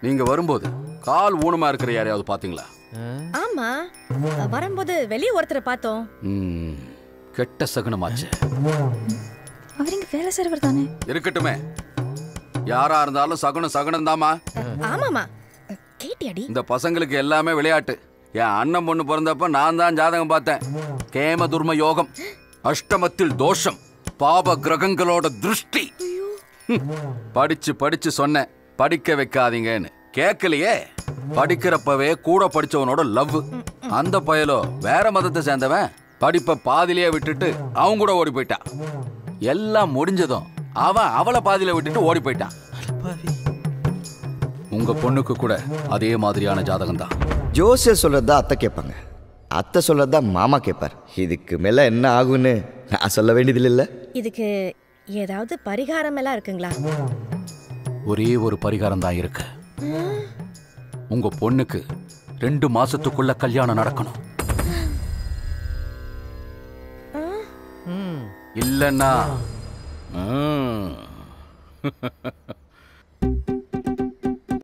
நீங்க வரும்போது கால் ஊனமா இருக்கிற யாரையாவது பாத்தீங்களா? ஆமா, வரும்போது வெளியே ஒருத்தரை பார்த்தோம். கெட்ட சகுனமாச்சு. அவர் இங்க வேலை செய்றவர் தானே? இருக்கட்டுமே, யாரா இருந்தாலும் சகுனம் சகுனம் தாமா. ஆமாமா, கேட்டியாடி? இந்த பசங்களுக்கு எல்லாமே விளையாட்டு. என் அண்ணன் பொண்ணு பிறந்தப்ப நான் தான் ஜாதகம் பார்த்தேன். கேம துர்ம யோகம், அஷ்டமத்தில் தோஷம், பாப கிரகங்களோட திருஷ்டி. படிச்சு படிச்சு சொன்னேன் படிக்க வைக்காதீங்கன்னு, கேட்கலையே. படிக்கிறப்பவே கூட படிச்சவனோட லவ். அந்த பயலோ வேற மதத்தை சேர்ந்தவன், படிப்பை பாதிலேயே விட்டுட்டு அவங்க கூட ஓடி போயிட்டான். எல்லாம் முடிஞ்சதும் அவன் அவளை பாதியில விட்டுட்டு ஓடி போயிட்டான். உங்க பொண்ணுக்கு கூட அதே மாதிரியான ஜாதகம் தான். ஜோசியர் சொல்றதா அத்தை கேட்பாங்க, அத்தை சொல்றதா மாமா கேட்பார். இதுக்கு மேல என்ன ஆகுன்னு நான் சொல்ல வேண்டியது இல்ல. இதுக்கு ஏதாவது பரிகாரம் எல்லாம் இருக்குங்களா? ஒரே ஒரு பரிகாரம் தான் இருக்கு. உங்க பொண்ணுக்கு 2 மாசத்துக்குள்ள கல்யாணம் நடக்கணும். இல்லன்னா